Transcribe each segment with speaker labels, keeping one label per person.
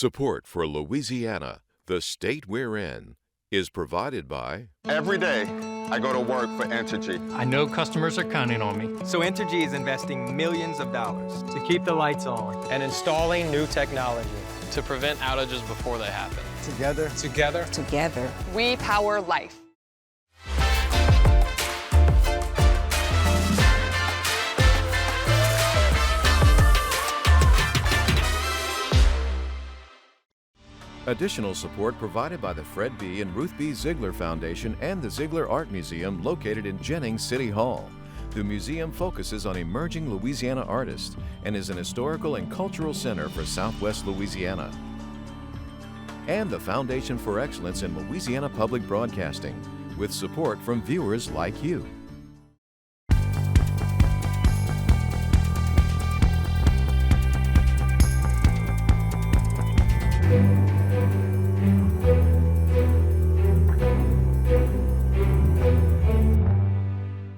Speaker 1: Support for Louisiana, the state we're in, is provided by...
Speaker 2: Every day, I go to work for Entergy.
Speaker 3: I know customers are counting on me.
Speaker 4: So Entergy is investing millions of dollars
Speaker 3: to keep the lights on
Speaker 4: and installing new technology
Speaker 5: to prevent outages before they happen.
Speaker 4: Together,
Speaker 6: we power life.
Speaker 1: Additional support provided by the Fred B. and Ruth B. Ziegler Foundation and the Ziegler Art Museum located in Jennings City Hall. The museum focuses on emerging Louisiana artists and is an historical and cultural center for Southwest Louisiana. And the Foundation for Excellence in Louisiana Public Broadcasting, with support from viewers like you.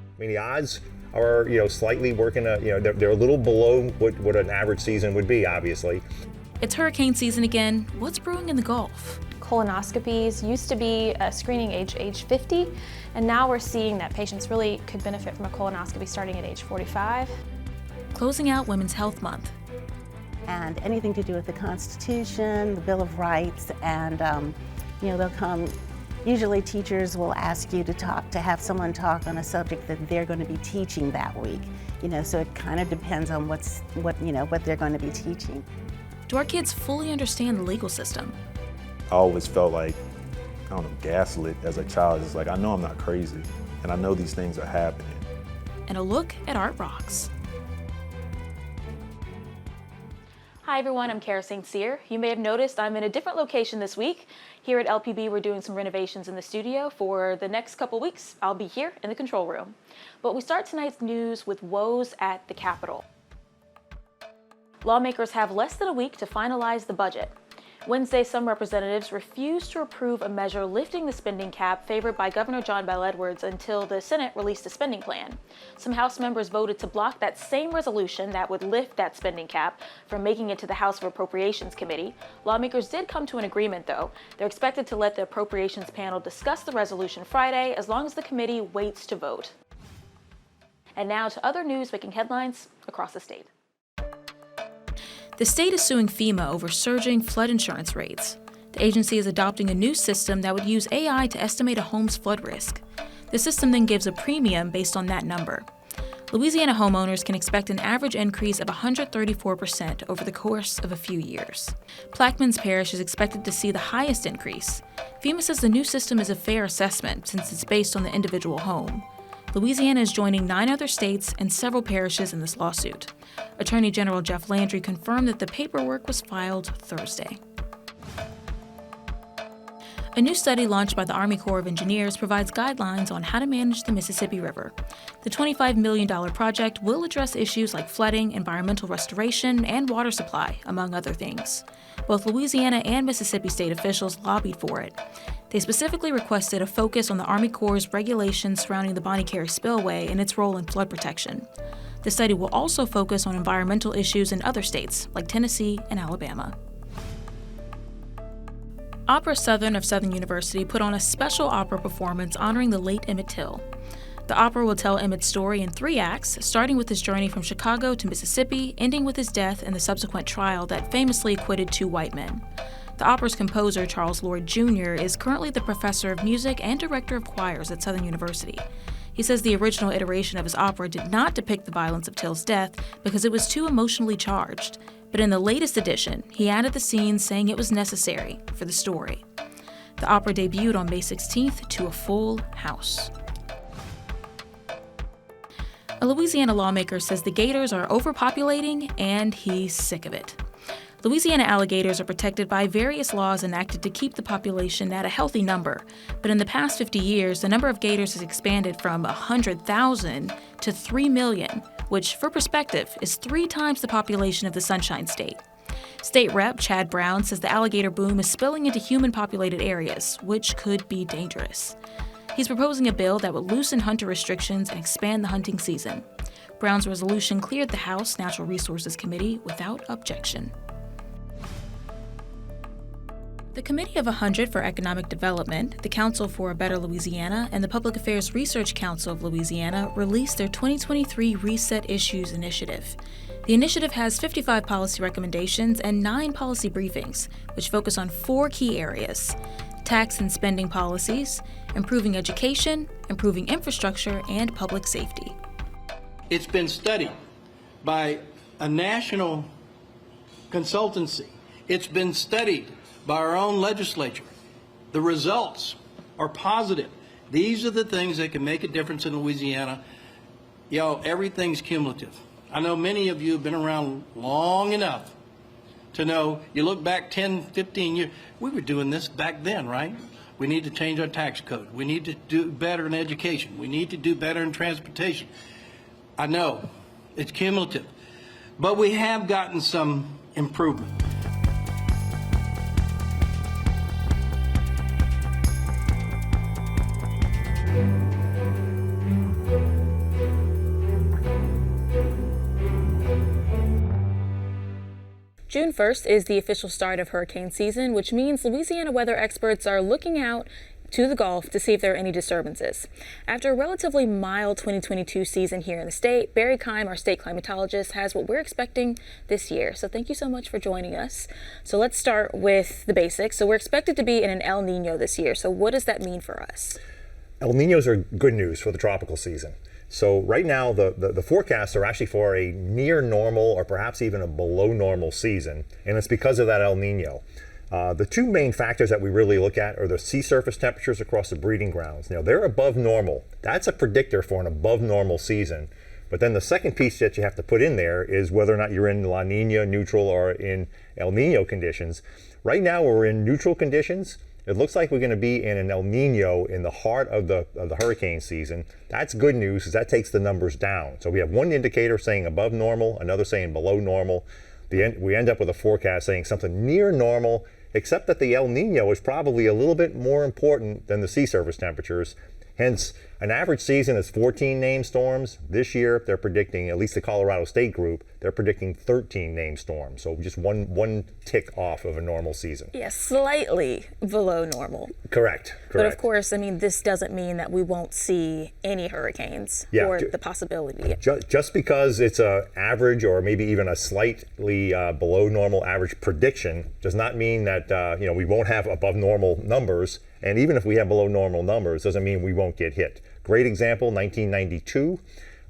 Speaker 7: I mean, the odds are, slightly working, they're a little below what an average season would be, obviously.
Speaker 8: It's hurricane season again. What's brewing in the Gulf?
Speaker 9: Colonoscopies used to be a screening age 50, and now we're seeing that patients really could benefit from a colonoscopy starting at age 45.
Speaker 8: Closing out Women's Health Month.
Speaker 10: And anything to do with the Constitution, the Bill of Rights, and they'll come. Usually teachers will ask you to have someone talk on a subject that they're going to be teaching that week. So it kind of depends on what they're going to be teaching.
Speaker 8: Do our kids fully understand the legal system?
Speaker 11: I always felt like, gaslit as a child. It's like, I know I'm not crazy, and I know these things are happening.
Speaker 8: And a look at Art Rocks.
Speaker 9: Hi everyone, I'm Kara St. Cyr. You may have noticed I'm in a different location this week. Here at LPB, we're doing some renovations in the studio. For the next couple weeks, I'll be here in the control room. But we start tonight's news with woes at the Capitol. Lawmakers have less than a week to finalize the budget. Wednesday, some representatives refused to approve a measure lifting the spending cap favored by Governor John Bel Edwards until the Senate released a spending plan. Some House members voted to block that same resolution that would lift that spending cap from making it to the House Appropriations Committee. Lawmakers did come to an agreement, though. They're expected to let the Appropriations panel discuss the resolution Friday as long as the committee waits to vote. And now to other news making headlines across the state.
Speaker 8: The state is suing FEMA over surging flood insurance rates. The agency is adopting a new system that would use AI to estimate a home's flood risk. The system then gives a premium based on that number. Louisiana homeowners can expect an average increase of 134% over the course of a few years. Plaquemines Parish is expected to see the highest increase. FEMA says the new system is a fair assessment since it's based on the individual home. Louisiana is joining 9 other states and several parishes in this lawsuit. Attorney General Jeff Landry confirmed that the paperwork was filed Thursday. A new study launched by the Army Corps of Engineers provides guidelines on how to manage the Mississippi River. The $25 million project will address issues like flooding, environmental restoration, and water supply, among other things. Both Louisiana and Mississippi state officials lobbied for it. They specifically requested a focus on the Army Corps' regulations surrounding the Bonnie Carey spillway and its role in flood protection. The study will also focus on environmental issues in other states, like Tennessee and Alabama. Opera Southern of Southern University put on a special opera performance honoring the late Emmett Till. The opera will tell Emmett's story in 3 acts, starting with his journey from Chicago to Mississippi, ending with his death and the subsequent trial that famously acquitted 2 white men. The opera's composer, Charles Lloyd Jr., is currently the professor of music and director of choirs at Southern University. He says the original iteration of his opera did not depict the violence of Till's death because it was too emotionally charged. But in the latest edition, he added the scenes saying it was necessary for the story. The opera debuted on May 16th to a full house. A Louisiana lawmaker says the gators are overpopulating and he's sick of it. Louisiana alligators are protected by various laws enacted to keep the population at a healthy number, but in the past 50 years, the number of gators has expanded from 100,000 to 3 million, which, for perspective, is 3 times the population of the Sunshine State. State Rep Chad Brown says the alligator boom is spilling into human-populated areas, which could be dangerous. He's proposing a bill that would loosen hunter restrictions and expand the hunting season. Brown's resolution cleared the House Natural Resources Committee without objection. The Committee of 100 for Economic Development, the Council for a Better Louisiana, and the Public Affairs Research Council of Louisiana released their 2023 Reset Issues Initiative. The initiative has 55 policy recommendations and 9 policy briefings, which focus on 4 key areas: tax and spending policies, improving education, improving infrastructure, and public safety.
Speaker 6: It's been studied by a national consultancy. It's been studied by our own legislature. The results are positive. These are the things that can make a difference in Louisiana. Everything's cumulative. I know many of you have been around long enough to know, you look back 10, 15 years, we were doing this back then, right? We need to change our tax code. We need to do better in education. We need to do better in transportation. I know it's cumulative, but we have gotten some improvement.
Speaker 9: June 1st is the official start of hurricane season, which means Louisiana weather experts are looking out to the Gulf to see if there are any disturbances. After a relatively mild 2022 season here in the state, Barry Keim, our state climatologist, has what we're expecting this year. So thank you so much for joining us. So let's start with the basics. So we're expected to be in an El Nino this year. So what does that mean for us?
Speaker 7: El Ninos are good news for the tropical season. So right now, the forecasts are actually for a near normal or perhaps even a below normal season, and it's because of that El Nino. The 2 main factors that we really look at are the sea surface temperatures across the breeding grounds. Now, they're above normal. That's a predictor for an above normal season. But then the second piece that you have to put in there is whether or not you're in La Nina, neutral, or in El Nino conditions. Right now, we're in neutral conditions. It looks like we're going to be in an El Nino in the heart of the hurricane season. That's good news because that takes the numbers down. So we have one indicator saying above normal, another saying below normal. We end up with a forecast saying something near normal, except that the El Nino is probably a little bit more important than the sea surface temperatures. Hence, an average season is 14 named storms. This year, they're predicting, at least the Colorado State group, they're predicting 13 named storms. So just one tick off of a normal season.
Speaker 9: Yes, slightly below normal.
Speaker 7: Correct.
Speaker 9: But of course, this doesn't mean that we won't see any hurricanes or the possibility.
Speaker 7: Just because it's a average or maybe even a slightly below normal average prediction does not mean that we won't have above normal numbers. And even if we have below normal numbers, doesn't mean we won't get hit. Great example, 1992.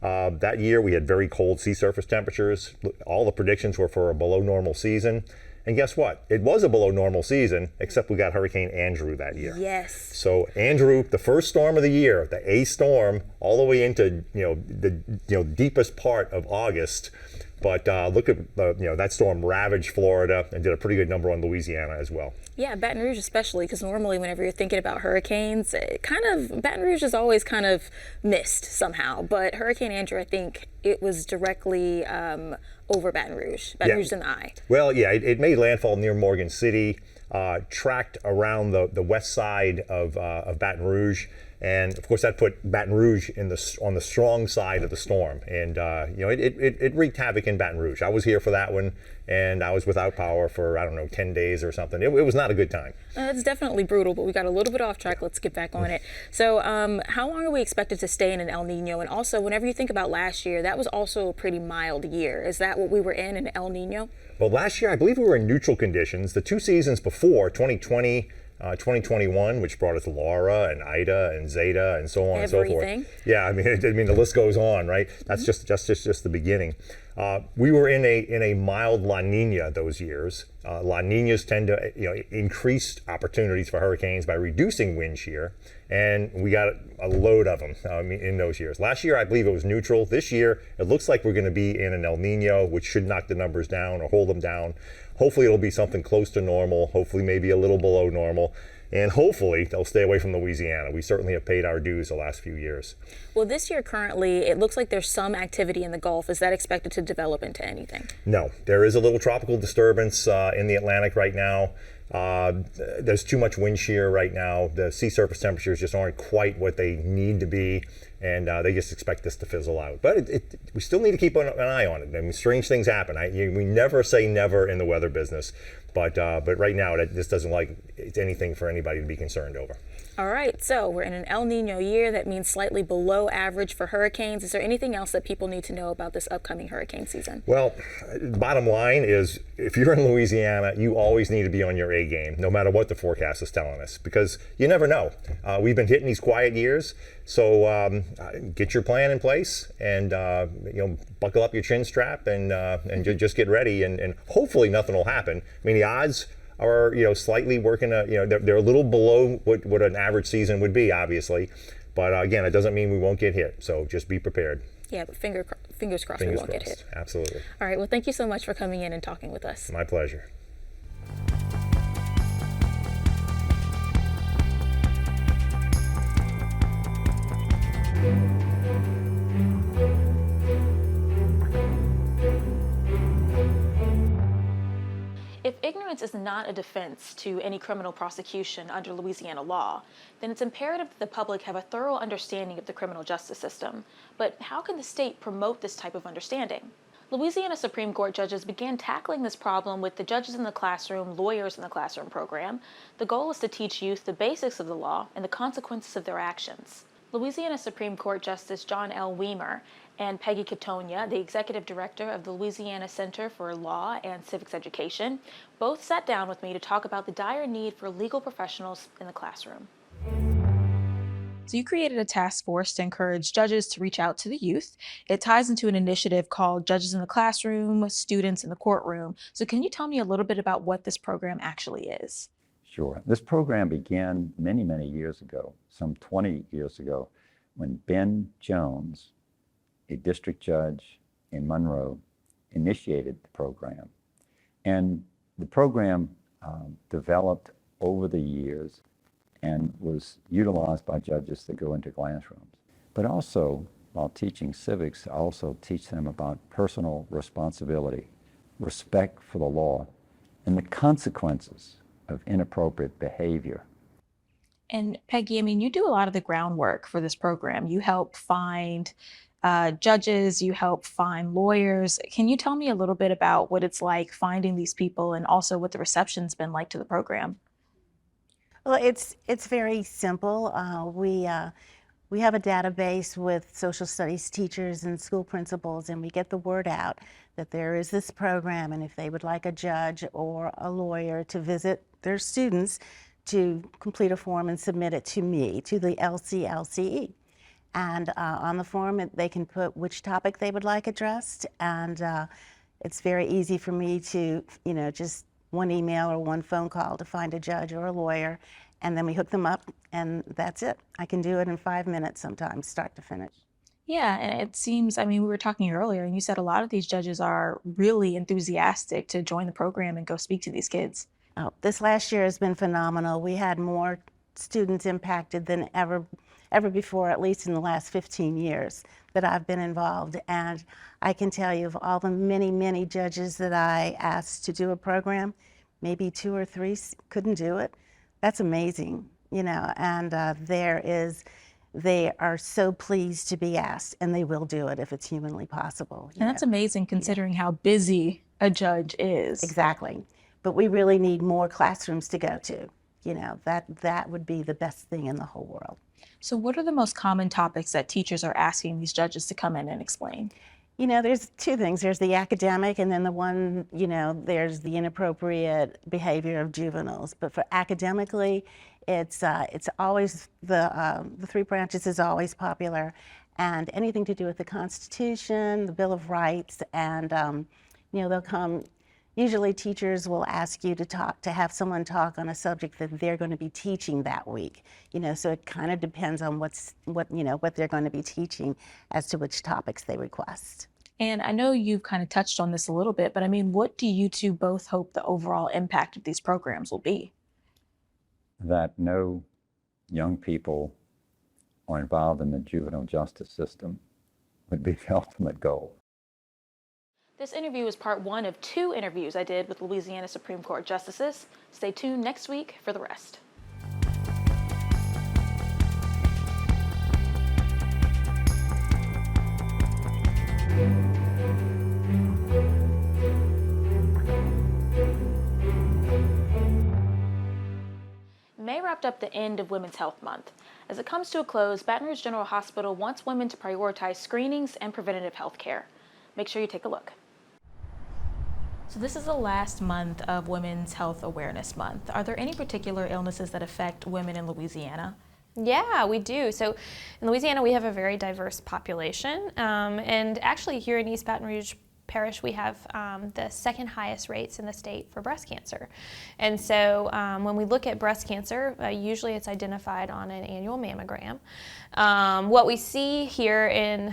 Speaker 7: That year we had very cold sea surface temperatures. All the predictions were for a below normal season. And guess what? It was a below normal season, except we got Hurricane Andrew that year.
Speaker 9: Yes.
Speaker 7: So Andrew, the first storm of the year, the A storm, all the way into the deepest part of August. But look at that storm ravaged Florida and did a pretty good number on Louisiana as well.
Speaker 9: Yeah, Baton Rouge especially, because normally whenever you're thinking about hurricanes, Baton Rouge is always kind of missed somehow. But Hurricane Andrew, I think it was directly over Baton Rouge. Baton Rouge in the eye.
Speaker 7: Well, yeah, it made landfall near Morgan City, tracked around the west side of Baton Rouge. And of course, that put Baton Rouge on the strong side of the storm, and it wreaked havoc in Baton Rouge. I was here for that one, and I was without power for 10 days or something. It was not a good time.
Speaker 9: It's definitely brutal, but we got a little bit off track. Let's get back on it. So, how long are we expected to stay in an El Nino? And also, whenever you think about last year, that was also a pretty mild year. Is that what we were in an El Nino?
Speaker 7: Well, last year I believe we were in neutral conditions. The 2 seasons before, 2020. 2021, which brought us Laura and Ida and Zeta and so on and so forth. Yeah, the list goes on, right? That's just the beginning. We were in a mild La Nina those years. La Ninas tend to increase opportunities for hurricanes by reducing wind shear, and we got a load of them in those years. Last year, I believe it was neutral. This year, it looks like we're going to be in an El Nino, which should knock the numbers down or hold them down. Hopefully it'll be something close to normal, hopefully maybe a little below normal, and hopefully they'll stay away from Louisiana. We certainly have paid our dues the last few years.
Speaker 9: Well, this year currently, it looks like there's some activity in the Gulf. Is that expected to develop into anything?
Speaker 7: No, there is a little tropical disturbance in the Atlantic right now. There's too much wind shear right now. The sea surface temperatures just aren't quite what they need to be, and they just expect this to fizzle out. But we still need to keep an eye on it. Strange things happen. We never say never in the weather business. But right now, this doesn't it's anything for anybody to be concerned over.
Speaker 9: All right, so we're in an El Nino year. That means slightly below average for hurricanes. Is there anything else that people need to know about this upcoming hurricane season?
Speaker 7: Well, bottom line is, if you're in Louisiana, you always need to be on your A game, no matter what the forecast is telling us, because you never know. We've been hitting these quiet years, so get your plan in place and buckle up your chin strap and just get ready, and hopefully nothing will happen. I mean, the odds are slightly working. They're a little below what an average season would be, obviously, but again, it doesn't mean we won't get hit. So just be prepared.
Speaker 9: Yeah, but fingers crossed we won't get hit.
Speaker 7: Absolutely.
Speaker 9: All right. Well, thank you so much for coming in and talking with us.
Speaker 7: My pleasure.
Speaker 9: If ignorance is not a defense to any criminal prosecution under Louisiana law, then it's imperative that the public have a thorough understanding of the criminal justice system. But how can the state promote this type of understanding? Louisiana Supreme Court judges began tackling this problem with the Judges in the Classroom, Lawyers in the Classroom program. The goal is to teach youth the basics of the law and the consequences of their actions. Louisiana Supreme Court Justice John L. Weimer and Peggy Catonia, the executive director of the Louisiana Center for Law and Civics Education, both sat down with me to talk about the dire need for legal professionals in the classroom. So you created a task force to encourage judges to reach out to the youth. It ties into an initiative called Judges in the Classroom, Students in the Courtroom. So can you tell me a little bit about what this program actually is?
Speaker 12: Sure. This program began many, many years ago, some 20 years ago, when Ben Jones, a district judge in Monroe, initiated the program. And the program developed over the years and was utilized by judges that go into classrooms. But also, while teaching civics, I also teach them about personal responsibility, respect for the law, and the consequences of inappropriate behavior.
Speaker 9: And Peggy, I mean, you do a lot of the groundwork for this program. You help find judges, you help find lawyers. Can you tell me a little bit about what it's like finding these people and also what the reception's been like to the program?
Speaker 10: Well, it's very simple. We have a database with social studies teachers and school principals, and we get the word out that there is this program, and if they would like a judge or a lawyer to visit their students, to complete a form and submit it to me, to the LCLCE. And on the form, they can put which topic they would like addressed, and it's very easy for me to, just one email or one phone call to find a judge or a lawyer, and then we hook them up, and that's it. I can do it in 5 minutes sometimes, start to finish.
Speaker 9: Yeah, and it seems, I mean, we were talking earlier, and you said a lot of these judges are really enthusiastic to join the program and go speak to these kids.
Speaker 10: Oh, this last year has been phenomenal. We had more students impacted than ever before, at least in the last 15 years that I've been involved. And I can tell you, of all the many, many judges that I asked to do a program, maybe 2 or 3 couldn't do it. That's amazing, and they are so pleased to be asked, and they will do it if it's humanly possible.
Speaker 9: And that's amazing considering how busy a judge is.
Speaker 10: Exactly. But we really need more classrooms to go to. That would be the best thing in the whole world.
Speaker 9: So what are the most common topics that teachers are asking these judges to come in and explain?
Speaker 10: There's 2 things. There's the academic, and then the one, there's the inappropriate behavior of juveniles. But for academically, it's always the 3 branches is always popular, and anything to do with the Constitution, the Bill of Rights, and they'll come. Usually teachers will ask you to have someone talk on a subject that they're going to be teaching that week. So it kind of depends on what they're going to be teaching as to which topics they request.
Speaker 9: And I know you've kind of touched on this a little bit, but I mean, what do you two both hope the overall impact of these programs will be?
Speaker 12: That no young people are involved in the juvenile justice system would be the ultimate goal.
Speaker 9: This interview is part 1 of 2 interviews I did with Louisiana Supreme Court justices. Stay tuned next week for the rest. May wrapped up the end of Women's Health Month. As it comes to a close, Baton Rouge General Hospital wants women to prioritize screenings and preventative health care. Make sure you take a look. So this is the last month of Women's Health Awareness Month. Are there any particular illnesses that affect women in Louisiana?
Speaker 13: Yeah, we do. So in Louisiana, we have a very diverse population. And actually here in East Baton Rouge Parish, we have the second highest rates in the state for breast cancer. And so when we look at breast cancer, usually it's identified on an annual mammogram. What we see here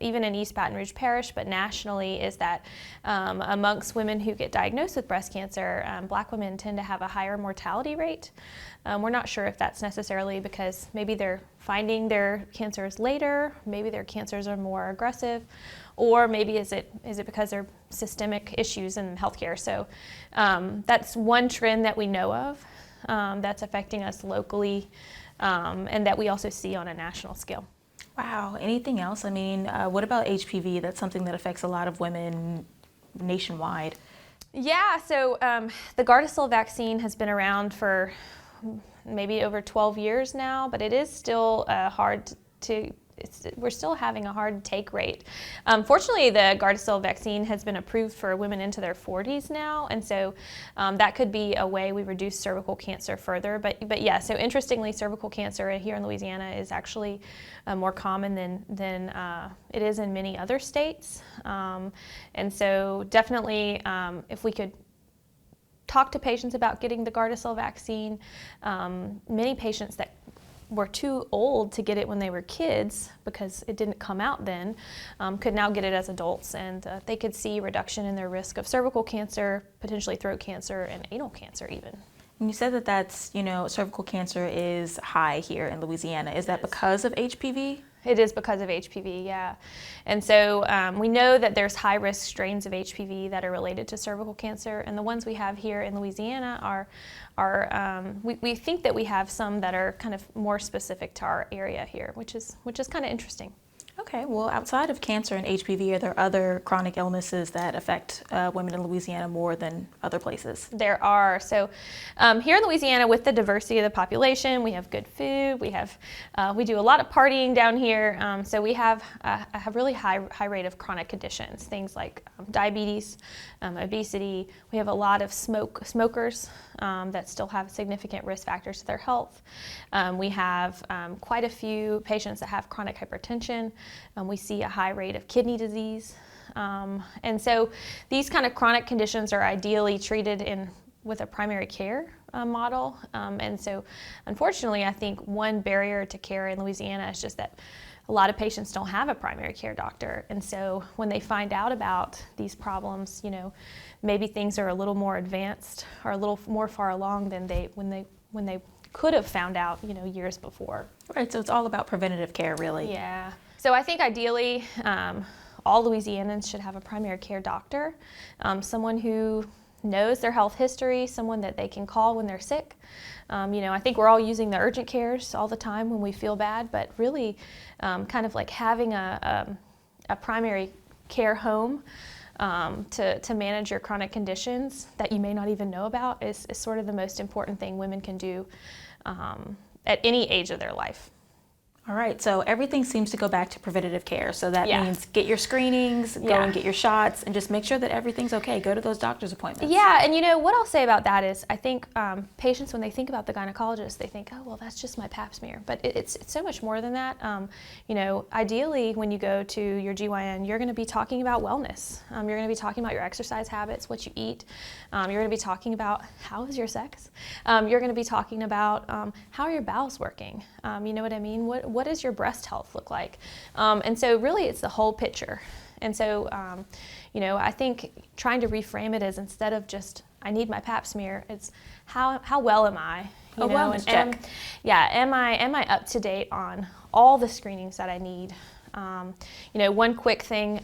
Speaker 13: even in East Baton Rouge Parish, but nationally, is that amongst women who get diagnosed with breast cancer, Black women tend to have a higher mortality rate. We're not sure if that's necessarily because maybe they're finding their cancers later, maybe their cancers are more aggressive, or maybe is it because there are systemic issues in healthcare. So that's one trend that we know of that's affecting us locally, and that we also see on a national scale.
Speaker 9: Wow, anything else? I mean, what about HPV? That's something that affects a lot of women nationwide.
Speaker 13: Yeah, so the Gardasil vaccine has been around for maybe over 12 years now, but it is still we're still having a hard take rate. Fortunately, the Gardasil vaccine has been approved for women into their 40s now, and so that could be a way we reduce cervical cancer further. But yeah, so interestingly, cervical cancer here in Louisiana is actually more common than it is in many other states. And so definitely, if we could talk to patients about getting the Gardasil vaccine, many patients that were too old to get it when they were kids because it didn't come out then, could now get it as adults, and they could see reduction in their risk of cervical cancer, potentially throat cancer, and anal cancer even.
Speaker 9: And you said that that's, cervical cancer is high here in Louisiana. Is that because of HPV?
Speaker 13: It is because of HPV, yeah. And so we know that there's high-risk strains of HPV that are related to cervical cancer, and the ones we have here in Louisiana we think that we have some that are kind of more specific to our area here, which is kind of interesting.
Speaker 9: Okay, well, outside of cancer and HPV, are there other chronic illnesses that affect women in Louisiana more than other places?
Speaker 13: There are. So here in Louisiana, with the diversity of the population, we have good food, we do a lot of partying down here, so we have a really high rate of chronic conditions, things like diabetes, obesity. We have a lot of smokers that still have significant risk factors to their health. We have quite a few patients that have chronic hypertension. We see a high rate of kidney disease. And so these kind of chronic conditions are ideally treated with a primary care model. And so unfortunately, I think one barrier to care in Louisiana is just that a lot of patients don't have a primary care doctor. And so when they find out about these problems, maybe things are a little more advanced or a little more far along than when they could have found out, years before.
Speaker 9: Right, so it's all about preventative care, really.
Speaker 13: Yeah. So I think ideally, all Louisianans should have a primary care doctor, someone who knows their health history, someone that they can call when they're sick. I think we're all using the urgent cares all the time when we feel bad, but really kind of like having a primary care home to manage your chronic conditions that you may not even know about is sort of the most important thing women can do at any age of their life.
Speaker 9: All right, so everything seems to go back to preventative care. So that means get your screenings, go and get your shots, and just make sure that everything's okay. Go to those doctor's appointments.
Speaker 13: Yeah, and what I'll say about that is I think patients, when they think about the gynecologist, they think, oh, well, that's just my pap smear. But it's so much more than that. Ideally, when you go to your GYN, you're going to be talking about wellness. You're going to be talking about your exercise habits, what you eat. You're going to be talking about how is your sex. You're going to be talking about how are your bowels working. You know what I mean? What does your breast health look like? And so really it's the whole picture. And so, I think trying to reframe it as instead of just, I need my pap smear, it's how well am I?
Speaker 9: A wellness check.
Speaker 13: Am I up to date on all the screenings that I need? One quick thing,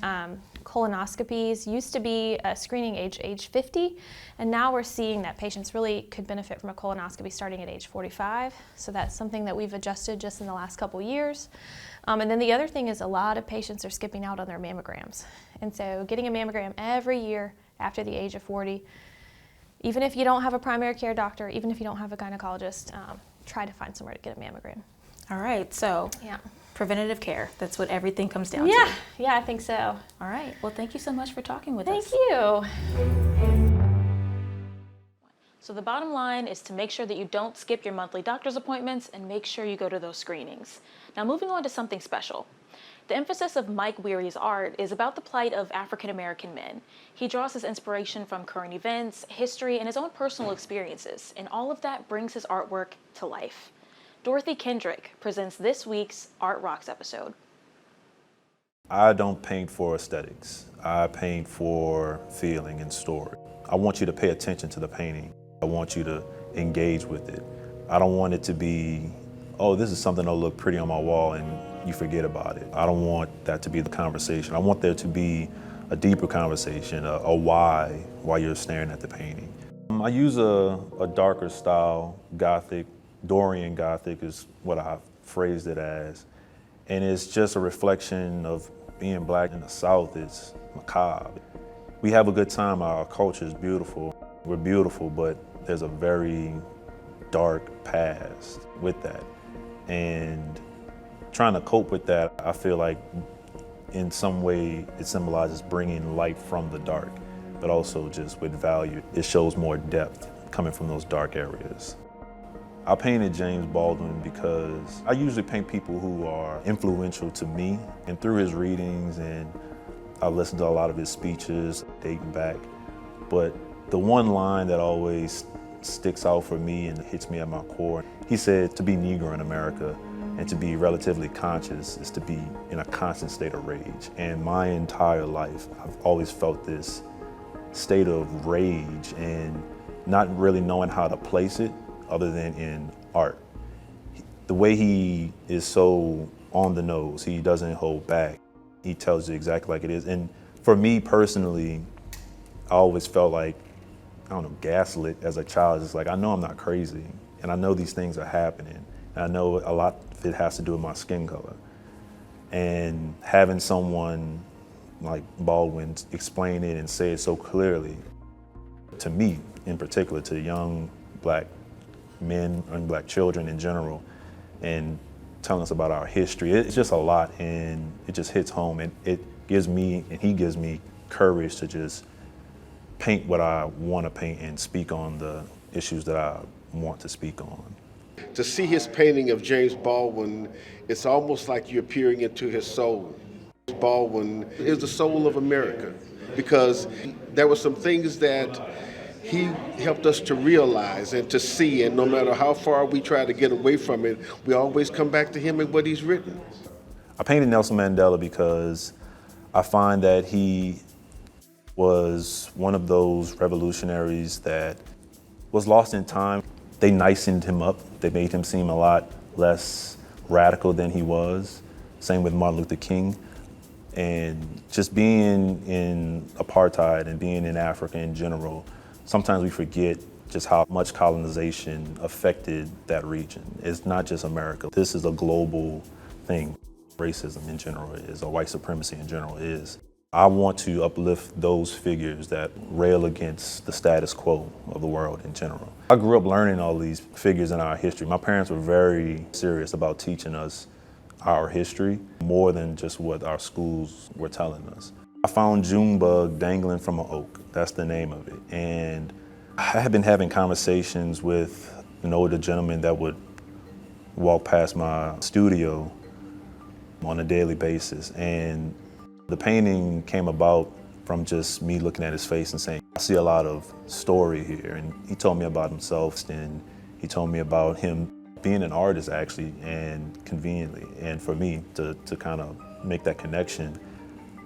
Speaker 13: colonoscopies used to be a screening age 50, and now we're seeing that patients really could benefit from a colonoscopy starting at age 45. So that's something that we've adjusted just in the last couple years. And then the other thing is a lot of patients are skipping out on their mammograms. And so getting a mammogram every year after the age of 40, even if you don't have a primary care doctor, even if you don't have a gynecologist, try to find somewhere to get a mammogram.
Speaker 8: All right, so
Speaker 13: yeah,
Speaker 8: preventative care. That's what everything comes down
Speaker 13: to.
Speaker 8: Yeah,
Speaker 13: yeah, I think so.
Speaker 8: All right, well, thank you so much for talking with us.
Speaker 13: Thank you.
Speaker 9: So the bottom line is to make sure that you don't skip your monthly doctor's appointments and make sure you go to those screenings. Now, moving on to something special. The emphasis of Mike Weary's art is about the plight of African American men. He draws his inspiration from current events, history, and his own personal experiences, and all of that brings his artwork to life. Dorothy Kendrick presents this week's Art Rocks episode.
Speaker 11: I don't paint for aesthetics. I paint for feeling and story. I want you to pay attention to the painting. I want you to engage with it. I don't want it to be, oh, this is something that'll look pretty on my wall and you forget about it. I don't want that to be the conversation. I want there to be a deeper conversation, a why while you're staring at the painting. I use a darker style, Gothic, Dorian Gothic is what I've phrased it as. And it's just a reflection of being black in the South. It's macabre. We have a good time, our culture is beautiful. We're beautiful, but there's a very dark past with that. And trying to cope with that, I feel like in some way it symbolizes bringing light from the dark, but also just with value. It shows more depth coming from those dark areas. I painted James Baldwin because I usually paint people who are influential to me, and through his readings, and I've listened to a lot of his speeches dating back, but the one line that always sticks out for me and hits me at my core, he said to be Negro in America and to be relatively conscious is to be in a constant state of rage. And my entire life, I've always felt this state of rage and not really knowing how to place it other than in art. The way he is so on the nose, he doesn't hold back. He tells you exactly like it is. And for me personally, I always felt like, I don't know, gaslit as a child. It's like, I know I'm not crazy, and I know these things are happening. And I know a lot of it has to do with my skin color. And having someone like Baldwin explain it and say it so clearly, to me in particular, to young black men and black children in general, and telling us about our history, it's just a lot, and it just hits home, and it gives me, and he gives me courage to just paint what I want to paint and speak on the issues that I want to speak on.
Speaker 14: To see his painting of James Baldwin, it's almost like you're peering into his soul. Baldwin is the soul of America, because there were some things that he helped us to realize and to see, and no matter how far we try to get away from it, we always come back to him and what he's written.
Speaker 11: I painted Nelson Mandela because I find that he was one of those revolutionaries that was lost in time. They nicened him up. They made him seem a lot less radical than he was. Same with Martin Luther King. And just being in apartheid and being in Africa in general, sometimes we forget just how much colonization affected that region. It's not just America. This is a global thing. Racism in general is, or white supremacy in general is. I want to uplift those figures that rail against the status quo of the world in general. I grew up learning all these figures in our history. My parents were very serious about teaching us our history, more than just what our schools were telling us. I found Junebug dangling from an oak. That's the name of it. And I had been having conversations with an older gentleman that would walk past my studio on a daily basis. And the painting came about from just me looking at his face and saying, I see a lot of story here. And he told me about himself, and he told me about him being an artist actually, and conveniently, and for me to kind of make that connection.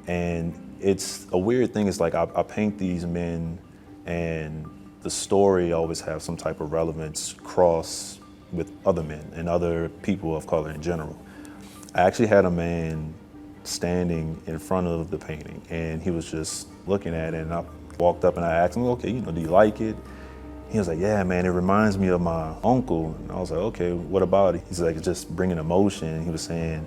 Speaker 11: And it's a weird thing, it's like I paint these men and the story always has some type of relevance cross with other men and other people of color in general. I actually had a man standing in front of the painting and he was just looking at it, and I walked up and I asked him, okay, do you like it? He was like, yeah, man, it reminds me of my uncle. And I was like, okay, what about it? He's like, it's just bringing emotion. He was saying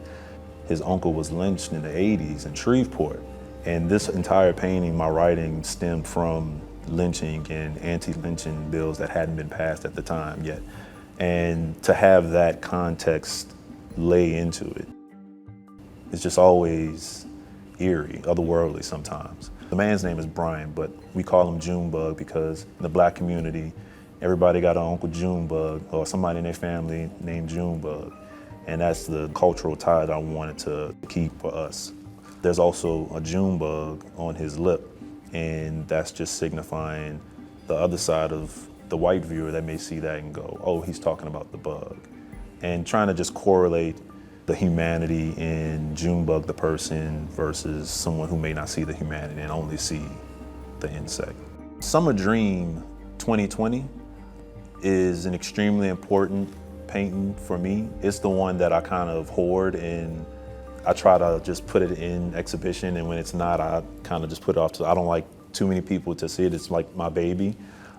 Speaker 11: his uncle was lynched in the 80s in Shreveport. And this entire painting, my writing stemmed from lynching and anti-lynching bills that hadn't been passed at the time yet. And to have that context lay into it, it's just always eerie, otherworldly sometimes. The man's name is Brian, but we call him Junebug because in the black community, everybody got an Uncle Junebug or somebody in their family named Junebug. And that's the cultural tie that I wanted to keep for us. There's also a Junebug on his lip, and that's just signifying the other side of the white viewer that may see that and go, oh, he's talking about the bug. And trying to just correlate the humanity in Junebug the person versus someone who may not see the humanity and only see the insect. Summer Dream 2020 is an extremely important painting for me. It's the one that I kind of hoard, and I try to just put it in exhibition, and when it's not, I kind of just put it off. I don't like too many people to see it. It's like my baby.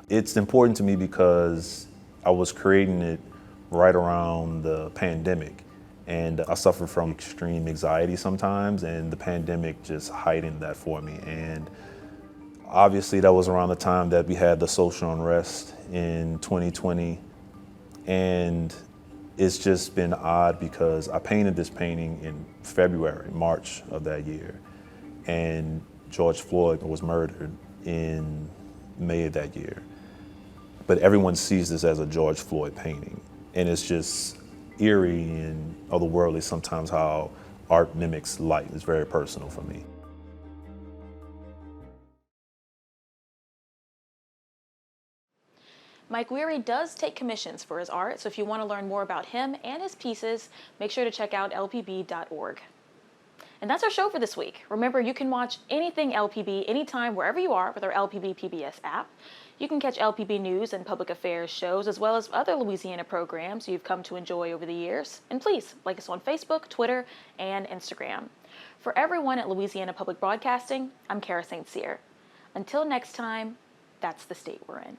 Speaker 11: It's important to me because I was creating it right around the pandemic, and I suffer from extreme anxiety sometimes, and the pandemic just heightened that for me. And obviously that was around the time that we had the social unrest in 2020, and it's just been odd because I painted this painting in March of that year, and George Floyd was murdered in May of that year. But everyone sees this as a George Floyd painting, and it's just eerie and otherworldly sometimes how art mimics light. It's very personal for me.
Speaker 9: Mike Weary does take commissions for his art, so if you want to learn more about him and his pieces, make sure to check out lpb.org. And that's our show for this week. Remember, you can watch anything LPB anytime, wherever you are, with our LPB PBS app. You can catch LPB news and public affairs shows, as well as other Louisiana programs you've come to enjoy over the years. And please, like us on Facebook, Twitter, and Instagram. For everyone at Louisiana Public Broadcasting, I'm Kara St. Cyr. Until next time, that's the state we're in.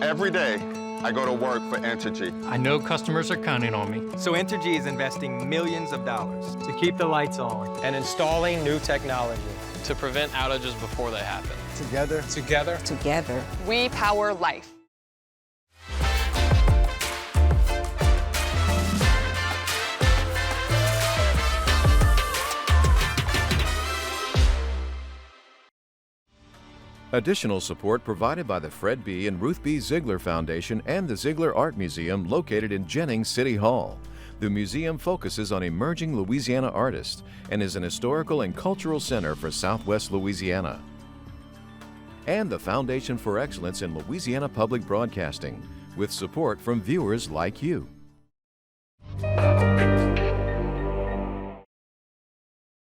Speaker 2: Every day, I go to work for Entergy.
Speaker 3: I know customers are counting on me.
Speaker 4: So Entergy is investing millions of dollars to keep the lights on and installing new technology
Speaker 5: to prevent outages before they happen.
Speaker 4: Together.
Speaker 15: We power life.
Speaker 1: Additional support provided by the Fred B. and Ruth B. Ziegler Foundation and the Ziegler Art Museum located in Jennings City Hall. The museum focuses on emerging Louisiana artists and is an historical and cultural center for Southwest Louisiana. And the Foundation for Excellence in Louisiana Public Broadcasting, with support from viewers like you.